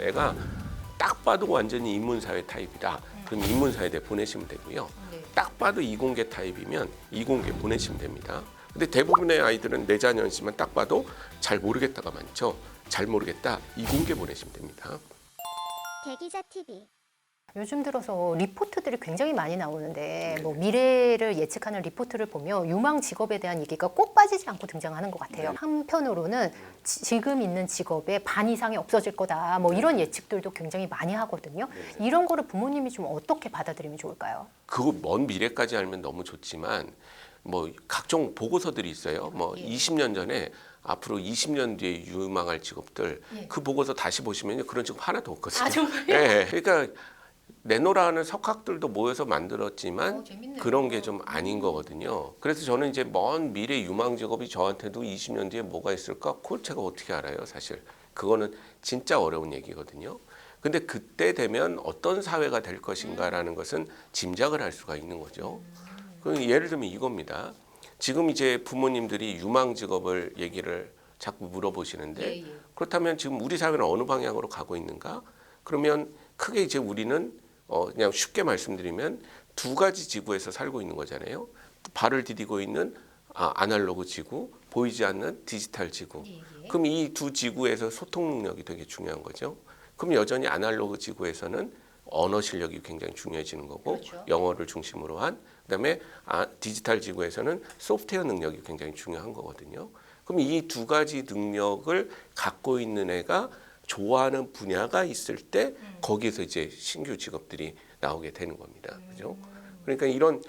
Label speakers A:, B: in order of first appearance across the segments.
A: 애가 딱 봐도 완전히 인문사회 타입이다. 그럼 인문사회대 보내시면 되고요. 딱 봐도 이공계 타입이면 이공계 보내시면 됩니다. 근데 대부분의 아이들은 내 자녀지만 딱 봐도 잘 모르겠다가 많죠. 잘 모르겠다. 이공계 보내시면 됩니다.
B: 대기자 TV.
C: 요즘 들어서 리포트들이 굉장히 많이 나오는데 뭐 미래를 예측하는 리포트를 보면 유망 직업에 대한 얘기가 꼭 빠지지 않고 등장하는 것 같아요. 한편으로는 지금 있는 직업의 반 이상이 없어질 거다. 뭐 이런 예측들도 굉장히 많이 하거든요. 이런 거를 부모님이 좀 어떻게 받아들이면 좋을까요?
A: 그거 먼 미래까지 알면 너무 좋지만 뭐 각종 보고서들이 있어요. 뭐 20년 전에 앞으로 20년 뒤에 유망할 직업들 그 보고서 다시 보시면요. 그런 직업 하나도 없거든요.
C: 아, 정말요?
A: 네. 그러니까 내노라는 석학들도 모여서 만들었지만 그런 게 좀 아닌 거거든요. 그래서 저는 이제 먼 미래 유망 직업이 저한테도 20년 뒤에 뭐가 있을까? 그걸 제가 어떻게 알아요, 사실. 그거는 진짜 어려운 얘기거든요. 근데 그때 되면 어떤 사회가 될 것인가라는 것은 짐작을 할 수가 있는 거죠. 예를 들면 이겁니다. 지금 이제 부모님들이 유망 직업을 얘기를 자꾸 물어보시는데 그렇다면 지금 우리 사회는 어느 방향으로 가고 있는가? 그러면 크게 이제 우리는 그냥 쉽게 말씀드리면 두 가지 지구에서 살고 있는 거잖아요. 발을 디디고 있는 아날로그 지구, 보이지 않는 디지털 지구. 그럼 이 두 지구에서 소통 능력이 되게 중요한 거죠. 그럼 여전히 아날로그 지구에서는 언어 실력이 굉장히 중요해지는 거고 영어를 중심으로 한 그다음에 디지털 지구에서는 소프트웨어 능력이 굉장히 중요한 거거든요. 그럼 이 두 가지 능력을 갖고 있는 애가 좋아하는 분야가 있을 때 거기에서 이제 신규 직업들이 나오게 되는 겁니다. 그죠? 그러니까 이런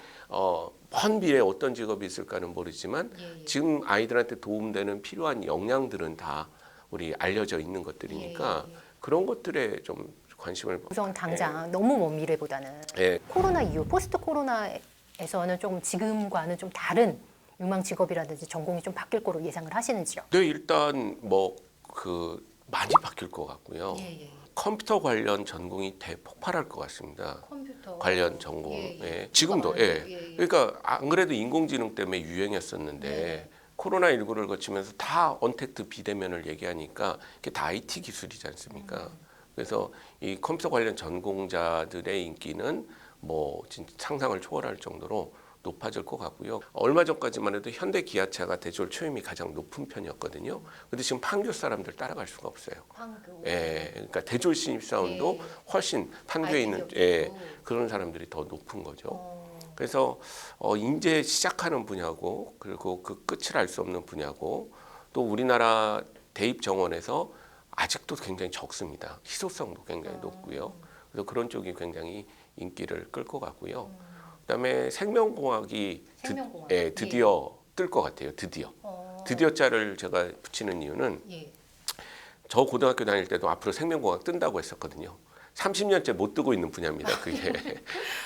A: 먼 미래에 어떤 직업이 있을까는 모르지만 지금 아이들한테 도움되는 필요한 역량들은 다 우리 알려져 있는 것들이니까 그런 것들에 좀 관심을
C: 우선 당장 너무 먼 미래보다는 코로나 이후 포스트 코로나에서는 좀 지금과는 좀 다른 유망 직업이라든지 전공이 좀 바뀔 거로 예상을 하시는지요?
A: 네, 일단 많이 바뀔 것 같고요. 컴퓨터 관련 전공이 대폭발할 것 같습니다.
C: 컴퓨터
A: 관련 전공. 지금도. 그러니까 안 그래도 인공지능 때문에 유행했었는데 코로나19를 거치면서 다 언택트 비대면을 얘기하니까 그게 다 IT 기술이지 않습니까? 그래서 이 컴퓨터 관련 전공자들의 인기는 뭐 진짜 상상을 초월할 정도로 높아질 것 같고요. 얼마 전까지만 해도 현대 기아차가 대졸 초임이 가장 높은 편이었거든요. 근데 지금 판교 사람들 따라갈 수가 없어요.
C: 판교.
A: 그러니까 대졸 신입사원도 훨씬 판교에 있는 그런 사람들이 더 높은 거죠. 그래서 이제 시작하는 분야고 그리고 그 끝을 알 수 없는 분야고 또 우리나라 대입 정원에서 아직도 굉장히 적습니다. 희소성도 굉장히 높고요. 그래서 그런 쪽이 굉장히 인기를 끌 것 같고요. 그다음에 생명공학이 드디어 뜰 것 같아요. 드디어 자를 제가 붙이는 이유는 저 고등학교 다닐 때도 앞으로 생명공학 뜬다고 했었거든요. 30년째 못 뜨고 있는 분야입니다. 그게.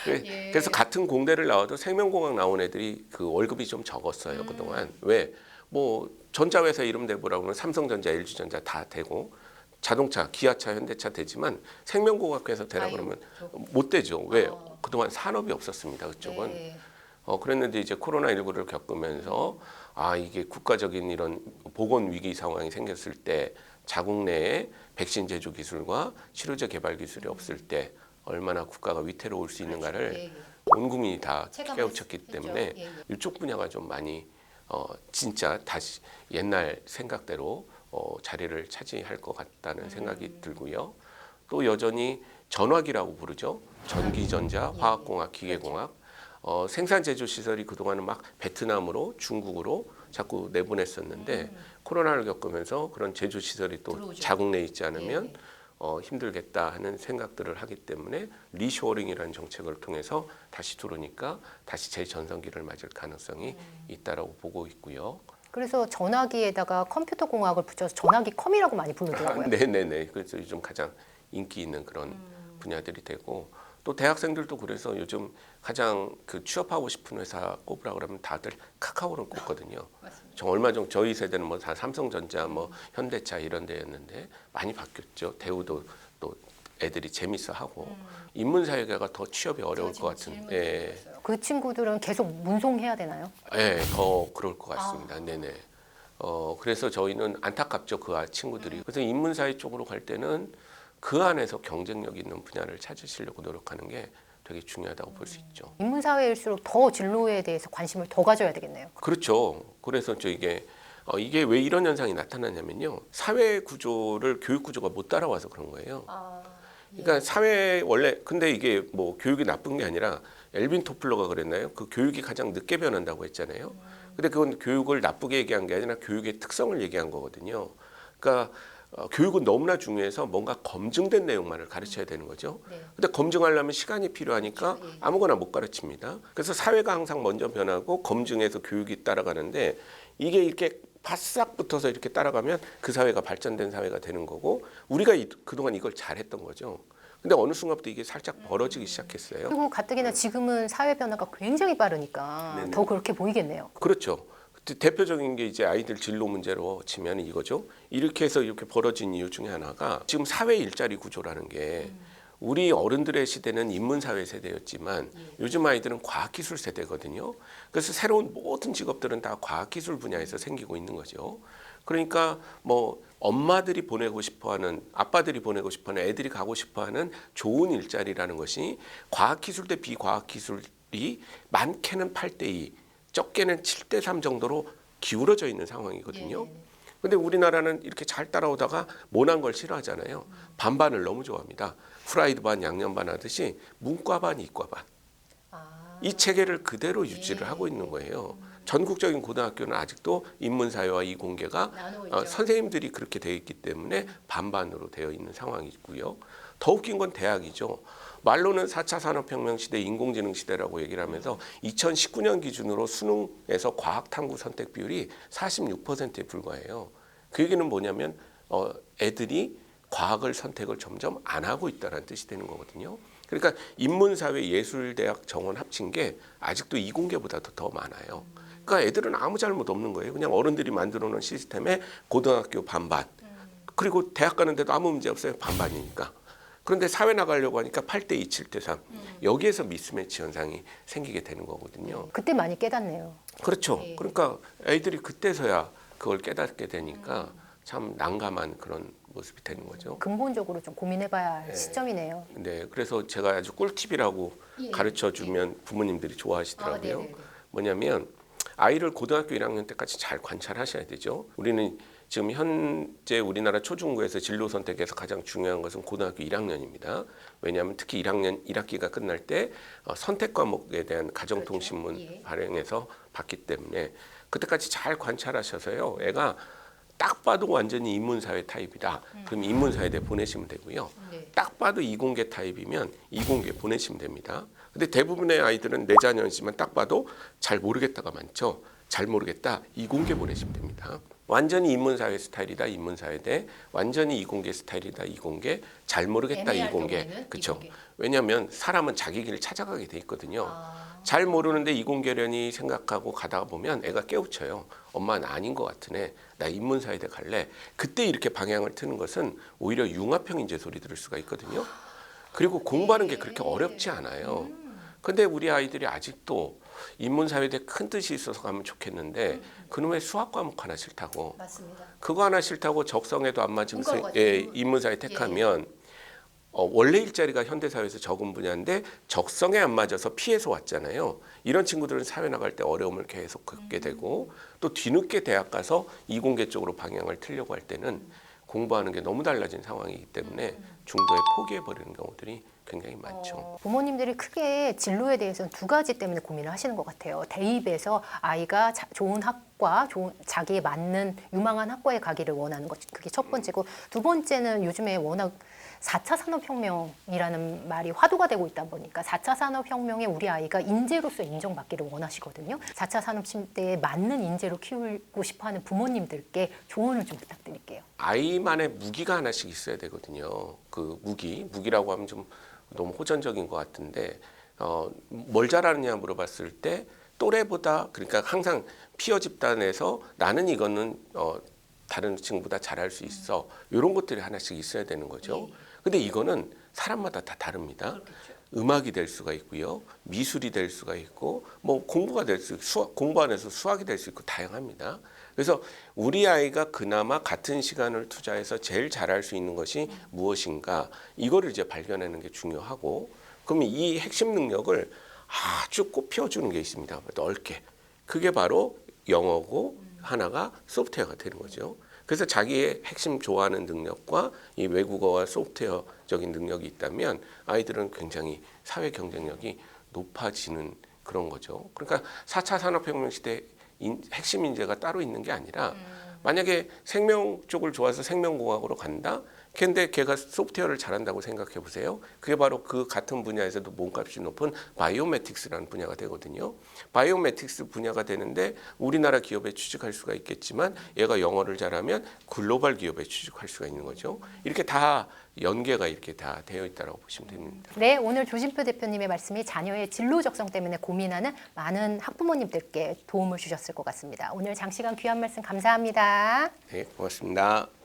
A: 그래서 같은 공대를 나와도 생명공학 나온 애들이 그 월급이 좀 적었어요. 그동안. 왜? 뭐 전자회사 이름 대보라고 하면 삼성전자, LG전자 다 되고 자동차, 기아차, 현대차 되지만 생명공학회사 되라 그러면 못 되죠. 왜? 그동안 산업이 없었습니다. 그쪽은. 그랬는데 이제 코로나19를 겪으면서 이게 국가적인 이런 보건 위기 상황이 생겼을 때 자국 내에 백신 제조 기술과 치료제 개발 기술이 없을 때 얼마나 국가가 위태로울 수 있는가를 온 국민이 다 깨우쳤기 때문에 이쪽 분야가 좀 많이 진짜 다시 옛날 생각대로 자리를 차지할 것 같다는 생각이 들고요. 또 여전히 전화기라고 부르죠. 전기전자, 화학공학, 기계공학. 생산 제조 시설이 그동안은 막 베트남으로 중국으로 자꾸 내보냈었는데 코로나를 겪으면서 그런 제조 시설이 또 들어오죠. 자국 내에 있지 않으면 힘들겠다 하는 생각들을 하기 때문에 리쇼어링이라는 정책을 통해서 다시 들어오니까 다시 재전성기를 맞을 가능성이 있다라고 보고 있고요.
C: 그래서 전화기에다가 컴퓨터 공학을 붙여서 전화기 컴이라고 많이 부르더라고요.
A: 네네네. 그래서 요즘 가장 인기 있는 그런 분야들이 되고 또 대학생들도 그래서 요즘 가장 취업하고 싶은 회사 꼽으라 그러면 다들 카카오를 꼽거든요. 얼마 전 저희 세대는 뭐 다 삼성전자, 뭐 현대차 이런 데였는데 많이 바뀌었죠. 대우도 또 애들이 재밌어 하고 인문사회가 더 취업이 어려울 것 같은.
C: 그 친구들은 계속 문송해야 되나요?
A: 더 그럴 것 같습니다. 네네. 그래서 저희는 안타깝죠. 그 친구들이. 그래서 인문사회 쪽으로 갈 때는 그 안에서 경쟁력 있는 분야를 찾으시려고 노력하는 게 되게 중요하다고 볼 수 있죠.
C: 인문사회일수록 더 진로에 대해서 관심을 더 가져야 되겠네요.
A: 그렇죠. 그래서 이게 왜 이런 현상이 나타나냐면요. 사회 구조를 교육 구조가 못 따라와서 그런 거예요. 그러니까 사회 원래 근데 이게 뭐 교육이 나쁜 게 아니라 엘빈 토플러가 그랬나요? 그 교육이 가장 늦게 변한다고 했잖아요. 근데 그건 교육을 나쁘게 얘기한 게 아니라 교육의 특성을 얘기한 거거든요. 그러니까 교육은 너무나 중요해서 뭔가 검증된 내용만을 가르쳐야 되는 거죠. 근데 검증하려면 시간이 필요하니까 아무거나 못 가르칩니다. 그래서 사회가 항상 먼저 변하고 검증해서 교육이 따라가는데 이게 이렇게 바싹 붙어서 이렇게 따라가면 그 사회가 발전된 사회가 되는 거고 우리가 그동안 이걸 잘했던 거죠. 근데 어느 순간부터 이게 살짝 벌어지기 시작했어요.
C: 그리고 가뜩이나 지금은 사회 변화가 굉장히 빠르니까
A: 네네.
C: 더 그렇게 보이겠네요.
A: 그렇죠. 대표적인 게 이제 아이들 진로 문제로 치면 이거죠. 이렇게 해서 이렇게 벌어진 이유 중에 하나가 지금 사회 일자리 구조라는 게 우리 어른들의 시대는 인문사회 세대였지만 요즘 아이들은 과학기술 세대거든요. 그래서 새로운 모든 직업들은 다 과학기술 분야에서 생기고 있는 거죠. 그러니까 뭐 엄마들이 보내고 싶어하는 아빠들이 보내고 싶어하는 애들이 가고 싶어하는 좋은 일자리라는 것이 과학기술 대 비과학기술이 많게는 8대2 적게는 7대3 정도로 기울어져 있는 상황이거든요. 근데 우리나라는 이렇게 잘 따라오다가 모난 걸 싫어하잖아요. 반반을 너무 좋아합니다. 프라이드 반 양념 반 하듯이 문과 반 이과 반. 이 체계를 그대로 유지를 하고 있는 거예요. 전국적인 고등학교는 아직도 인문사회와 이공계가 선생님들이 그렇게 되어 있기 때문에 반반으로 되어 있는 상황이고요. 더 웃긴 건 대학이죠. 말로는 4차 산업혁명 시대, 인공지능 시대라고 얘기를 하면서 2019년 기준으로 수능에서 과학탐구 선택 비율이 46%에 불과해요. 그 얘기는 뭐냐면 애들이 과학을 선택을 점점 안 하고 있다는 뜻이 되는 거거든요. 그러니까 인문사회 예술대학 정원 합친 게 아직도 이공계보다도 더 많아요. 그러니까 애들은 아무 잘못 없는 거예요. 그냥 어른들이 만들어 놓은 시스템에 고등학교 반반. 그리고 대학 가는데도 아무 문제 없어요. 반반이니까. 그런데 사회 나가려고 하니까 8대2, 7대3. 여기에서 미스매치 현상이 생기게 되는 거거든요.
C: 그때 많이 깨닫네요.
A: 그렇죠. 그러니까 애들이 그때서야 그걸 깨닫게 되니까 참 난감한 그런 모습이 되는 거죠.
C: 근본적으로 좀 고민해봐야 할 시점이네요.
A: 네, 그래서 제가 아주 꿀팁이라고 가르쳐 주면 부모님들이 좋아하시더라고요. 뭐냐면 아이를 고등학교 1학년 때까지 잘 관찰하셔야 되죠. 우리는 지금 현재 우리나라 초중고에서 진로 선택에서 가장 중요한 것은 고등학교 1학년입니다. 왜냐하면 특히 1학년 1학기가 끝날 때 선택 과목에 대한 가정통신문 발행해서 받기 때문에 그때까지 잘 관찰하셔서요. 애가 딱 봐도 완전히 인문사회 타입이다. 그럼 인문사회대 보내시면 되고요. 딱 봐도 이공계 타입이면 이공계 보내시면 됩니다. 근데 대부분의 아이들은 내 자녀이지만 딱 봐도 잘 모르겠다가 많죠. 잘 모르겠다. 이공계 보내시면 됩니다. 완전히 인문사회 스타일이다. 인문사회대. 완전히 이공계 스타일이다. 이공계. 잘 모르겠다. 이공계. 그렇죠. 왜냐하면 사람은 자기 길을 찾아가게 돼 있거든요. 잘 모르는데 이공계려니 생각하고 가다가 보면 애가 깨우쳐요. 엄마 나 아닌 것 같으네. 나 인문사회대 갈래. 그때 이렇게 방향을 트는 것은 오히려 융합형 인재 소리 들을 수가 있거든요. 그리고 공부하는 게 그렇게 어렵지 않아요. 근데 우리 아이들이 아직도 인문사회대 큰 뜻이 있어서 가면 좋겠는데 그놈의 수학 과목 하나 싫다고.
C: 맞습니다.
A: 그거 하나 싫다고 적성에도 안 맞으면 인문사회 택하면 원래 일자리가 현대사회에서 적은 분야인데 적성에 안 맞아서 피해서 왔잖아요. 이런 친구들은 사회 나갈 때 어려움을 계속 겪게 되고 또 뒤늦게 대학 가서 이공계 쪽으로 방향을 틀려고 할 때는 공부하는 게 너무 달라진 상황이기 때문에 중도에 포기해버리는 경우들이 굉장히 많죠.
C: 부모님들이 크게 진로에 대해서는 두 가지 때문에 고민을 하시는 것 같아요. 대입에서 아이가 좋은 학과, 자기에 맞는 유망한 학과에 가기를 원하는 것, 그게 첫 번째고, 두 번째는 요즘에 워낙 4차 산업혁명이라는 말이 화두가 되고 있다 보니까 4차 산업혁명에 우리 아이가 인재로서 인정받기를 원하시거든요. 4차 산업 시대에 맞는 인재로 키우고 싶어하는 부모님들께 조언을 좀 부탁드릴게요.
A: 아이만의 무기가 하나씩 있어야 되거든요. 그 무기라고 하면 좀 너무 호전적인 것 같은데 뭘 잘하느냐 물어봤을 때 또래보다 그러니까 항상 피어 집단에서 나는 이거는 다른 친구보다 잘할 수 있어. 이런 것들이 하나씩 있어야 되는 거죠. 근데 이거는 사람마다 다 다릅니다. 음악이 될 수가 있고요. 미술이 될 수가 있고 뭐 공부가 될 수 있고 공부 안에서 수학이 될 수 있고 다양합니다. 그래서 우리 아이가 그나마 같은 시간을 투자해서 제일 잘할 수 있는 것이 무엇인가 이거를 이제 발견하는 게 중요하고 그러면 이 핵심 능력을 아주 꼽혀주는 게 있습니다. 넓게. 그게 바로 영어고 하나가 소프트웨어가 되는 거죠. 그래서 자기의 핵심 좋아하는 능력과 이 외국어와 소프트웨어적인 능력이 있다면 아이들은 굉장히 사회 경쟁력이 높아지는 그런 거죠. 그러니까 4차 산업혁명 시대 핵심 인재가 따로 있는 게 아니라 만약에 생명 쪽을 좋아서 생명공학으로 간다? 근데 걔가 소프트웨어를 잘한다고 생각해 보세요. 그게 바로 그 같은 분야에서도 몸값이 높은 바이오매틱스라는 분야가 되거든요. 바이오매틱스 분야가 되는데 우리나라 기업에 취직할 수가 있겠지만 얘가 영어를 잘하면 글로벌 기업에 취직할 수가 있는 거죠. 이렇게 다 연계가 이렇게 다 되어 있다고 보시면 됩니다.
C: 네, 오늘 조진표 대표님의 말씀이 자녀의 진로 적성 때문에 고민하는 많은 학부모님들께 도움을 주셨을 것 같습니다. 오늘 장시간 귀한 말씀 감사합니다.
A: 네, 고맙습니다.